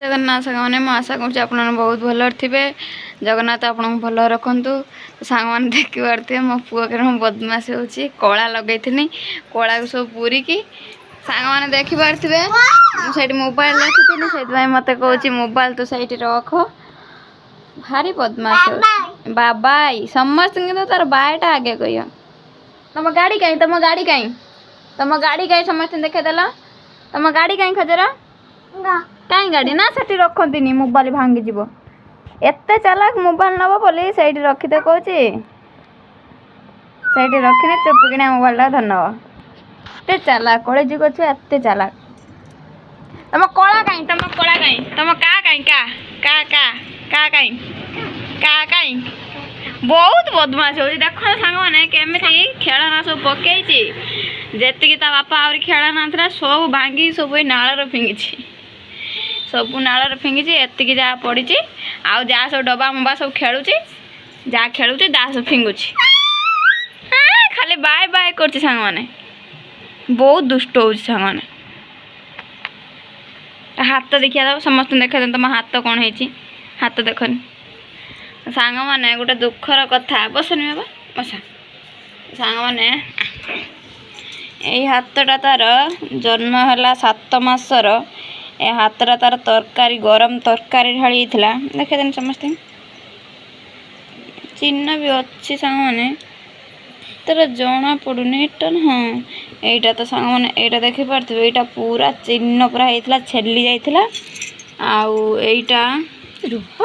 जगन्नाथ साने मैं आशा कर बहुत भल थे। जगन्नाथ आप भल रखु। सांग मैंने देखी पारे मो पुआ के बदमाश हो कला लगे कला को सब पूरी की सांग मैंने देखी पारे मुझे मोबाइल देखी से मत कह मोबाइल तो सही रख भारी बदमाश बाबाई समस्त तो तार बायटा आगे कह तुम गाड़ी कहीं तुम गाड़ी कहीं समस्त देखेदेल तुम गाड़ी कहीं खजर कहीं गाड़ी ना से रखती मोबाइल भांगी जीव एत चालाक मोबाइल नब बोली से रखिदे कौच से रखने चुपकिना मोबाइल धन एत चालाक कड़े जुग छुआ एत चालाक तुम कला कहीं तुम का कहीं कहीं बहुत बदमाश हो देख सांग मैंने केमी खेलना सब पकई जी बापा आ खेलना था सब भांगी सब नाल फिंगी सब नाल फिंगी एतिक जहाँ पड़ी आउ जहाँ सब डबा मुबा सब खेलु जहाँ खेलु जहाँ सब फिंगुची खाली बाय बाय कर सांग मैंने बहुत दुष्ट हो सांग मैंने हाथ देखिया समस्त देखा तुम हाथ कौन है हाथ देखनी सांग मैंने गोटे दुखर कथा बसनी बाबा बसा सांग मैंने यही हाथटा तार जन्म है 7 मासर ए हाथटा तार तरकारी गरम तरकारी ढाली देखे देन समस्ते चिन्ह भी अच्छी सांग मैंने तेरा जना पड़ुनी हाँ यहीटा तो सांग मैंने यहाँ देखी पारे यहाँ पूरा चिन्ह पूरा होता छेली जाइला आईटा रुह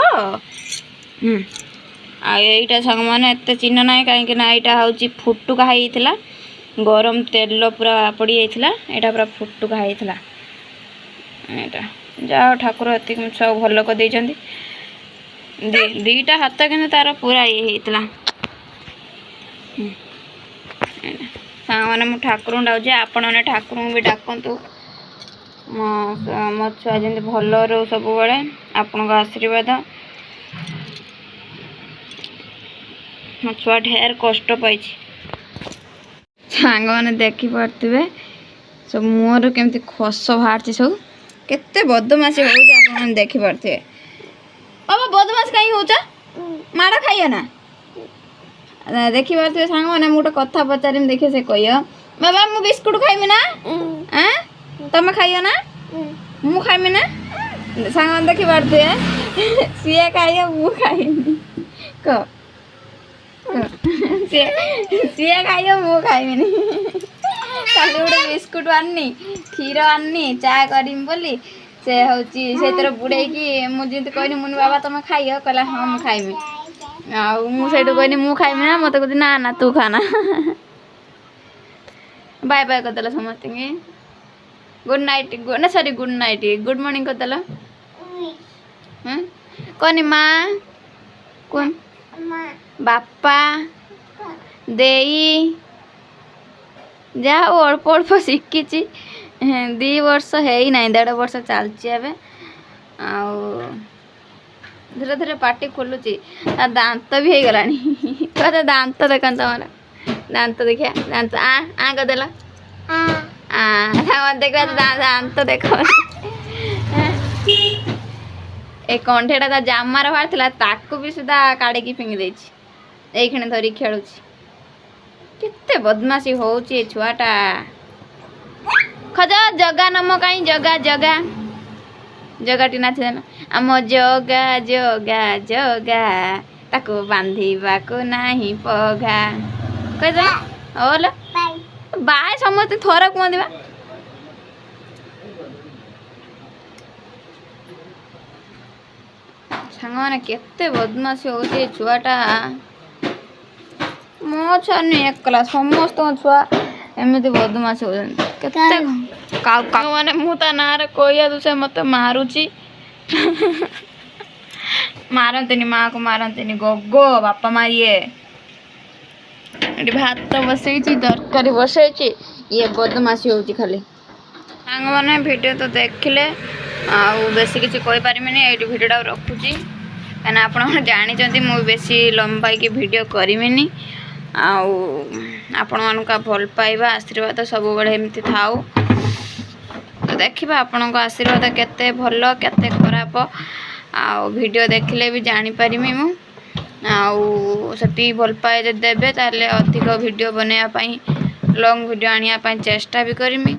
आईटा सांग मैंने एत चिन्ह ना कहीं यहाँ हूँ फुटुका होता गरम तेल पूरा पड़ी जाइला यहाँ पूरा फुटुका होता जाओ ठाकुर एति सब भल कर दीटा हाथ कि तार पूरा ये होता सांग मैंने मुझे ठाकुर डाकुचे आपण मैंने ठाकुर भी डाकतु मो छुआ जमी भल रो सब बड़े आपण आशीर्वाद मो छुआ ढेर कष्ट पाई सांग मैंने देखी पारे सब मुहर केमती खस बाहर सब केते बदमाशी हो देखी पारे बाबा बदमाश कहीं हो माड़ खाइए ना देखी पारे सांग मैंने गोटे कथा पचारि देखे से कह बाबा मु बिस्कुट खाइमी ना तुम खाइयो ना मु खाइमी ना सांग मैंने देखी पारे सी खाइए मु खाइमी कह सी खाइए मु खाइमी खाली गोटे बिस्कुट आनी क्षीर आनी चा करमी बोली से हूँ से बुड़े मुझे कहनी मुनि बाबा तुम खाइयो कहला हाँ मु खाइमी मुझे कहनी मु खाइमी ना मत कहती ना ना तू खाना बाय बाय करदेल समस्त गुड नाइट ना sorry good night good morning करदेल कहनी माँ कौन बापा देई जहाँ अल्प अल्प शिखी 2 वर्ष है ना 1.5 वर्ष चलती धीरे धीरे पार्टी खोलुची दांत भी हो गलानी कहते दांत देख तुम्हारा दांत देखिया दांत आ करदेल देखा दांत देख ए कंठेटा जामार बाहर था ताकू भी सुधा काढ़ी फिंगी देखे धरी खेलुची केते बदमाशी हो छुआटा खज जगा नम कहीं जगा जगा जगाटी नाची आम जगा जगा जगा ताको बांधिबा को नहीं पघा कह होल बाय समस्त थोड़ा कहते बा सांग मैंने केते बदमाशी हो छुआटा मो छुआ नहीं एकला समस्त छुआ एमती बदमाश हो मैंने मुझे ना कह तू से मत मारुची मारती माँ को मारती गगो बापा मारिए भात बसई तरकारी बसई ये बदमाशी हो खाली सांग मैंने वीडियो तो देखिले बेसी किसी कहीपरिमिनी ये भिडियोटा रखुची कहीं आप जानते मुझे बेसी लंबाई वीडियो करें आपण मानका भल पाइबा आशीर्वाद सब बड़े एमती थाऊ तो देखिबा आपनक आशीर्वाद केते भल केते खराब आ वीडियो देखिले भी जानी परिमी मु आउ सती भल पाए जे देबे ताले अधिक वीडियो बनेया पई लॉन्ग वीडियो आनिया पई चेष्टा भी करमी।